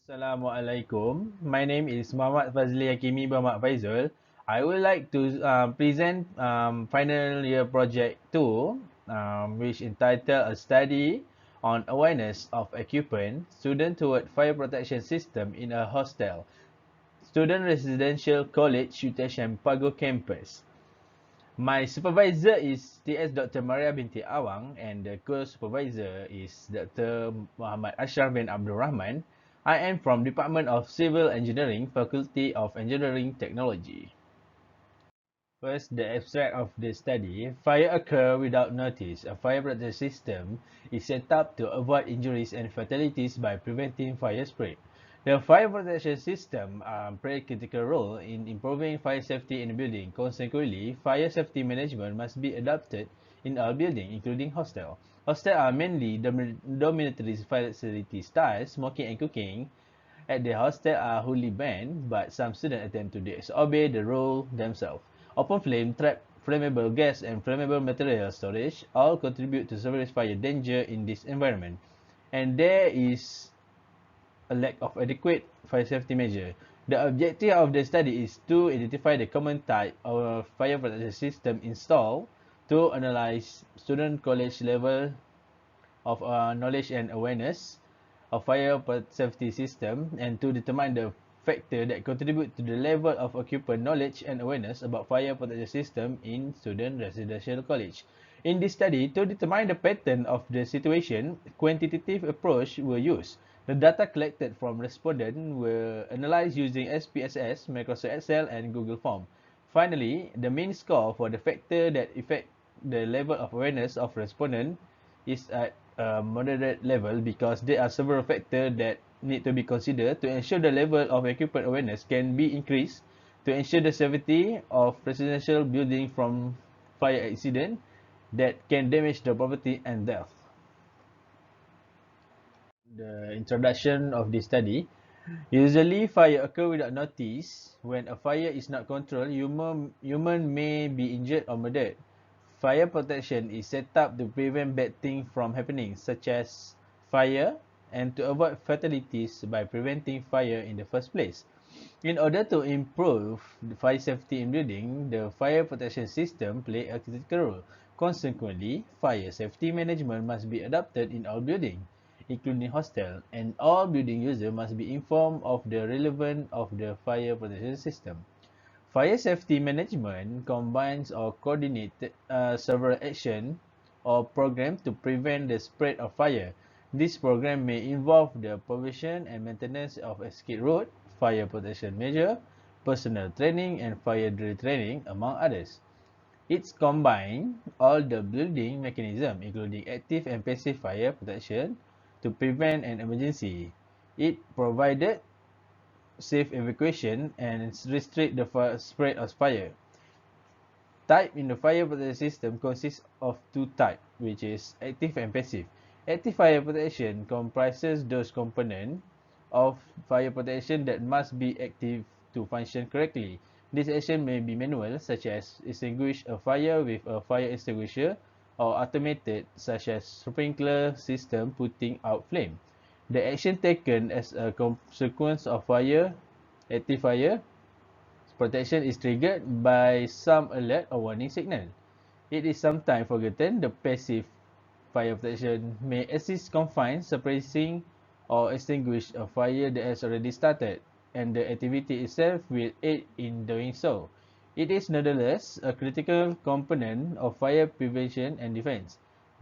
Assalamualaikum. My name is Fadzli Hakimi Faizul. I would like to present final year project 2, which entitled a study on awareness of occupant student toward fire protection system in a hostel, student residential college UTHM Pagoh campus. My supervisor is TS Dr. Maria binti Awang and the co-supervisor is Dr. Muhammad Ashraf bin Abdul Rahman. I am from Department of Civil Engineering, Faculty of Engineering Technology. First, the abstract of the study. Fire occur without notice. A fire protection system is set up to avoid injuries and fatalities by preventing fire spread. The fire protection system plays a critical role in improving fire safety in a building. Consequently, fire safety management must be adopted in all buildings, including hostels. Hostels are mainly dormitory facilities styles, smoking and cooking at the hostel are wholly banned, but some students attempt to disobey the rule themselves. Open flame trap, flammable gas, and flammable material storage all contribute to serious fire danger in this environment. And there is a lack of adequate fire safety measure. The objective of the study is to identify the common type of fire protection system installed to analyze student college level of knowledge and awareness of fire safety system and to determine the factor that contribute to the level of occupant knowledge and awareness about fire protection system in student residential college. In this study, to determine the pattern of the situation, quantitative approach were used. The data collected from respondents were analyzed using SPSS, Microsoft Excel, and Google Form. Finally, the mean score for the factor that affect the level of awareness of respondent is at a moderate level because there are several factors that need to be considered to ensure the level of occupant awareness can be increased to ensure the safety of residential building from fire accident that can damage the property and death. The introduction of this study. Usually, fire occur without notice. When a fire is not controlled, human may be injured or murdered. Fire protection is set up to prevent bad things from happening, such as fire, and to avoid fatalities by preventing fire in the first place. In order to improve the fire safety in building, the fire protection system play a critical role. Consequently, fire safety management must be adopted in all buildings, including hostel, and all building users must be informed of the relevance of the fire protection system. Fire safety management combines or coordinates several actions or programs to prevent the spread of fire. This program may involve the provision and maintenance of escape route, fire protection measure, personnel training, and fire drill training, among others. It combines all the building mechanisms, including active and passive fire protection, to prevent an emergency. It provided safe evacuation and restrict the spread of fire. Type in the fire protection system consists of two types, which is active and passive. Active fire protection comprises those components of fire protection that must be active to function correctly. This action may be manual, such as extinguish a fire with a fire extinguisher, or automated, such as sprinkler system putting out flame. The action taken as a consequence of fire, active fire protection is triggered by some alert or warning signal. It is sometimes forgotten the passive fire protection may assist confine, suppressing, or extinguish a fire that has already started, and the activity itself will aid in doing so. It is nonetheless a critical component of fire prevention and defense.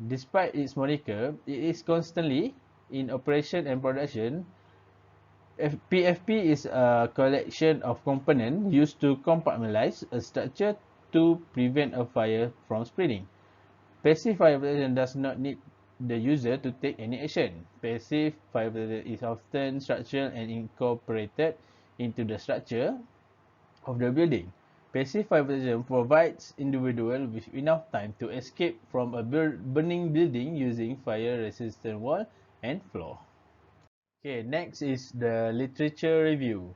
Despite its moniker, it is constantly in operation and production. PFP is a collection of components used to compartmentalize a structure to prevent a fire from spreading. Passive fire protection does not need the user to take any action. Passive fire protection is often structural and incorporated into the structure of the building. Passive fire protection provides individuals with enough time to escape from a burning building using fire-resistant wall and floor. Okay, next is the literature review.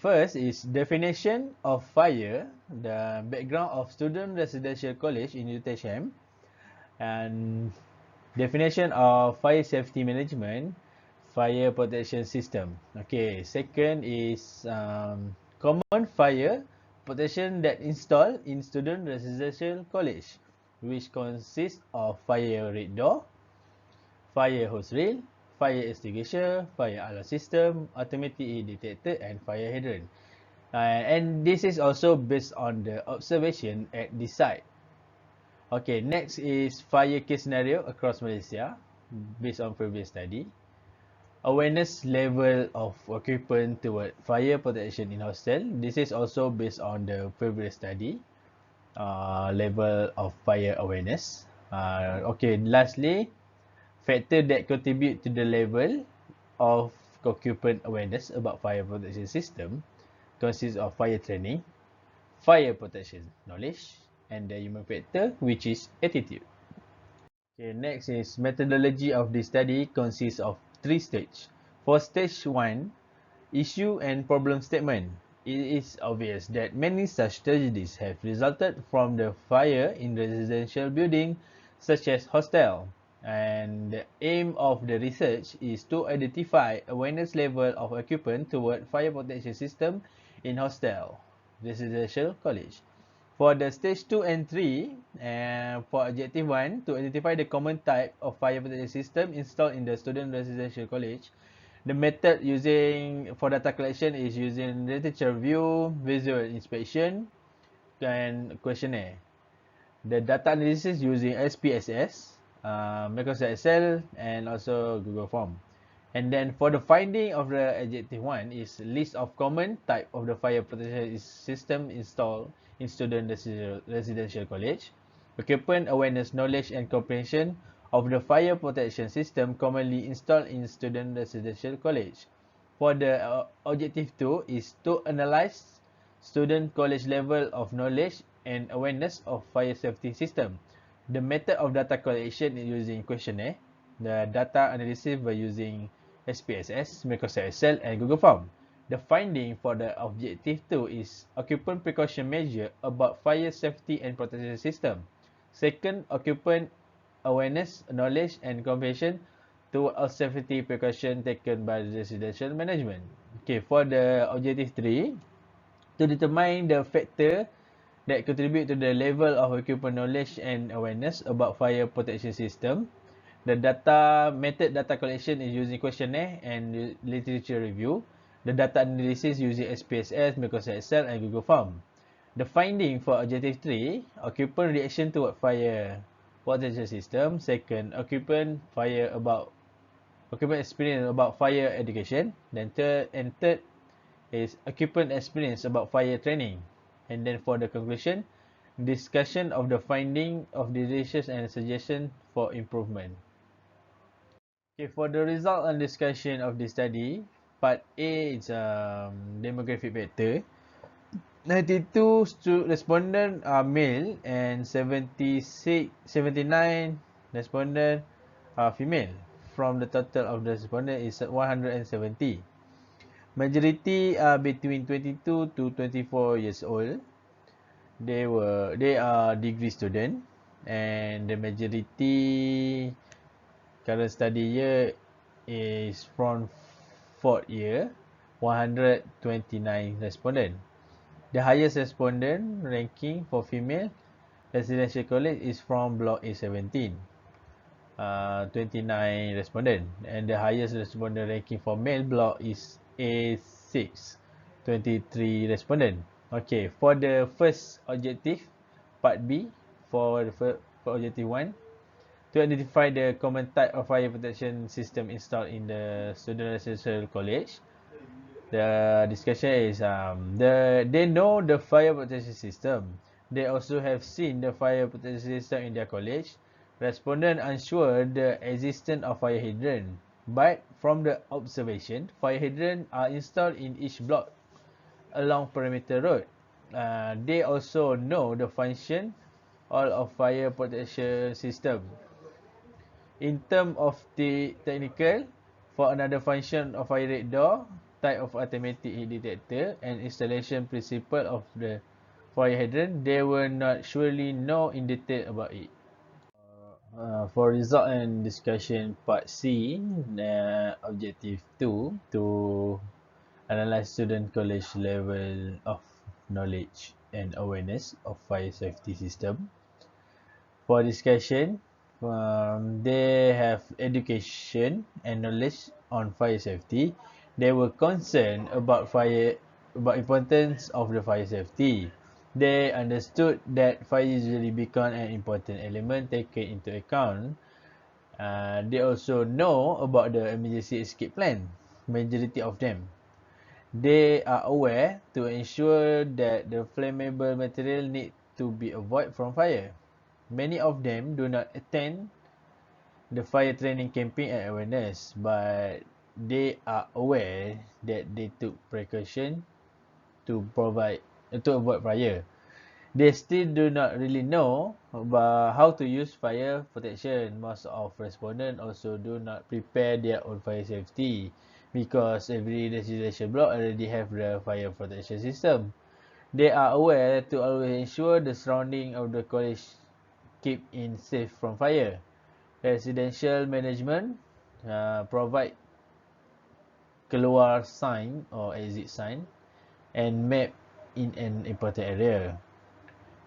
First is definition of fire, the background of student residential college in UTHM, and definition of fire safety management. fire protection system. Okay, second is common fire protection that installed in student residential college, which consists of fire red door, fire hose reel, fire extinguisher, fire alarm system, automatic heat detector, and fire hydrant. And this is also based on the observation at the site. Okay, next is fire case scenario across Malaysia, based on previous study. Awareness level of occupant toward fire protection in hostel. This is also based on the previous study. Level of fire awareness. Okay, lastly, factor that contribute to the level of occupant awareness about fire protection system consists of fire training, fire protection knowledge, and the human factor, which is attitude. Okay, next is methodology of the study consists of 3 stages. For stage 1, issue and problem statement. It is obvious that many such tragedies have resulted from the fire in residential building such as hostel. And the aim of the research is to identify awareness level of occupant toward fire protection system in hostel, residential college. For the stage 2 and 3, for objective 1, to identify the common type of fire protection system installed in the student residential college, the method using for data collection is using literature review, visual inspection, and questionnaire. The data analysis using SPSS, Microsoft Excel, and also Google Form. And then for the finding of the adjective 1 is list of common type of the fire protection system installed in student residential college, occupant awareness, knowledge, and comprehension of the fire protection system commonly installed in student residential college. For the objective 2 is to analyze student college level of knowledge and awareness of fire safety system. The method of data collection is using questionnaire. The data analysis by using SPSS, Microsoft Excel, and Google Form. The finding for the objective 2 is occupant precaution measure about fire safety and protection system. Second, occupant awareness, knowledge, and comprehension to all safety precaution taken by residential management. Okay, for the objective 3, to determine the factor that contribute to the level of occupant knowledge and awareness about fire protection system. The method data collection is using questionnaire and literature review. The data analysis using SPSS, Microsoft Excel, and Google Form. The finding for objective 3, occupant reaction toward fire protection system. Second, occupant experience about fire education. Then third is occupant experience about fire training. And then for the conclusion, discussion of the finding of the research and suggestion for improvement. Okay, for the result and discussion of the study, part A is demographic factor. 92 respondents are male and 79 respondents are female. From the total of the respondents is 170. Majority are between 22 to 24 years old. They are degree student, and the majority current study year is from 4th year, 129 respondent. The highest respondent ranking for female residential college is from block A17, 29 respondent, and the highest respondent ranking for male block is A6, 23 respondent. Okay, for the first objective, part B, for objective 1, to identify the common type of fire protection system installed in the student residential college. The discussion is they know the fire protection system. They also have seen the fire protection system in their college. Respondent unsure the existence of fire hydrant, but from the observation, fire hydrant are installed in each block along perimeter road. They also know the function all of fire protection system. In terms of the technical, for another function of fire rate door, type of automatic heat detector, and installation principle of the fire hydrant, they will not surely know in detail about it. For result and discussion part C, objective 2 to analyze student college level of knowledge and awareness of fire safety system. For discussion, they have education and knowledge on fire safety. They were concerned about importance of the fire safety. They understood that fire usually become an important element taken into account. They also know about the emergency escape plan, majority of them. They are aware to ensure that the flammable material need to be avoided from fire. Many of them do not attend the fire training campaign and awareness, but they are aware that they took precaution to avoid fire. They still do not really know about how to use fire protection. Most of respondents also do not prepare their own fire safety because every residential block already have the fire protection system. They are aware to always ensure the surrounding of the college keep in safe from fire. Residential management provide keluar sign or exit sign and map in an important area.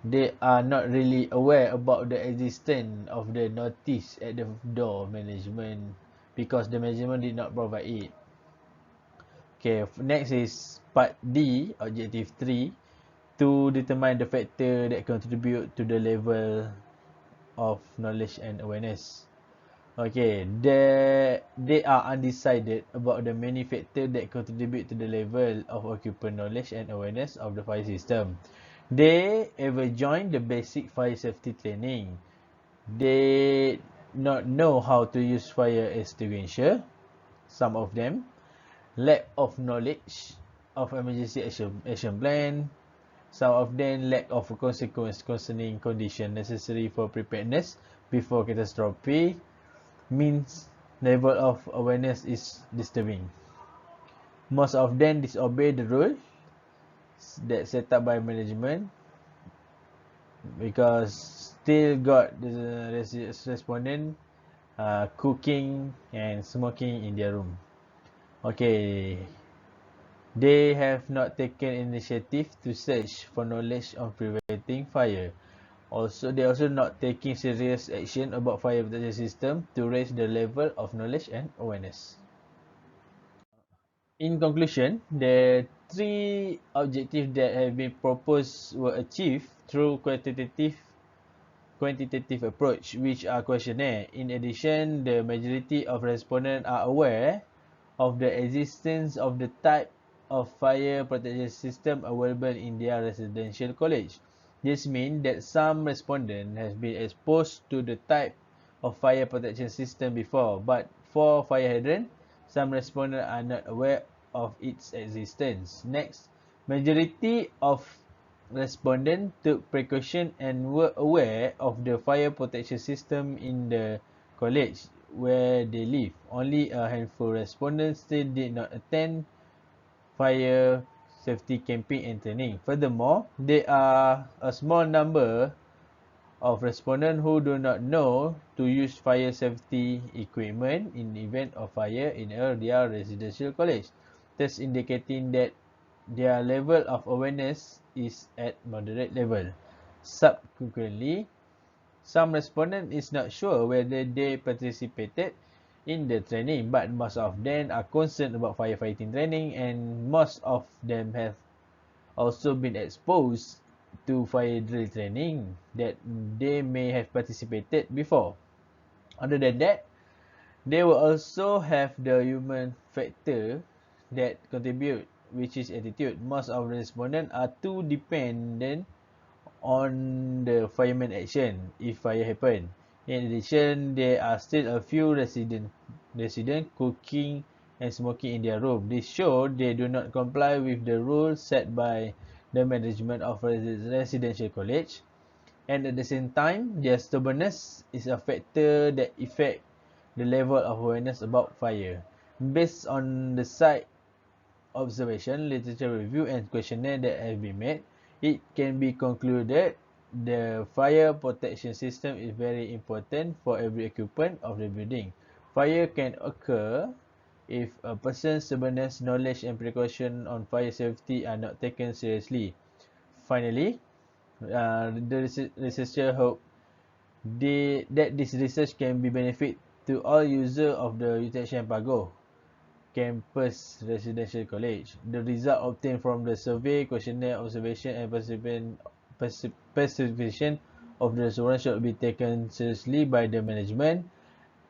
They are not really aware about the existence of the notice at the door management because the management did not provide it. Okay, next is part D, objective 3, to determine the factor that contribute to the level of knowledge and awareness. Okay, they are undecided about the many factors that contribute to the level of occupant knowledge and awareness of the fire system. They ever join the basic fire safety training. They not know how to use fire extinguisher. Some of them lack of knowledge of emergency action plan. Some of them lack of consequence concerning condition necessary for preparedness before catastrophe. Means level of awareness is disturbing. Most of them disobey the rule that set up by management because still got the respondent cooking and smoking in their room. Okay, they have not taken initiative to search for knowledge on preventing fire. They also not taking serious action about fire protection system to raise the level of knowledge and awareness. In conclusion, the three objectives that have been proposed were achieved through quantitative approach, which are questionnaire. In addition, the majority of respondents are aware of the existence of the type of fire protection system available in their residential college. This means that some respondents have been exposed to the type of fire protection system before, but for fire hydrant, some respondents are not aware of its existence. Next, majority of respondents took precaution and were aware of the fire protection system in the college where they live. Only a handful of respondents still did not attend fire safety campaign and training. Furthermore, there are a small number of respondents who do not know to use fire safety equipment in the event of fire in their residential college, thus indicating that their level of awareness is at moderate level. Subsequently, some respondents is not sure whether they participated in the training, but most of them are concerned about firefighting training, and most of them have also been exposed to fire drill training that they may have participated before. Other than that, they will also have the human factor that contribute, which is attitude. Most of the respondents are too dependent on the fireman action if fire happen. In addition, there are still a few resident cooking and smoking in their room. This shows they do not comply with the rules set by the management of residential college. And at the same time, their stubbornness is a factor that affect the level of awareness about fire. Based on the site observation, literature review and questionnaire that have been made, it can be concluded the fire protection system is very important for every occupant of the building. Fire can occur if a person's awareness, knowledge and precaution on fire safety are not taken seriously. Finally, the researcher hope that this research can be benefit to all users of the UTHM Pagoh campus residential college. The result obtained from the survey, questionnaire, observation and participation of the students should be taken seriously by the management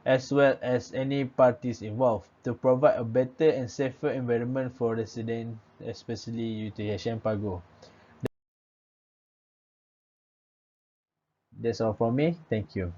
as well as any parties involved to provide a better and safer environment for residents, especially UTHM Pagoh. That's all from me. Thank you.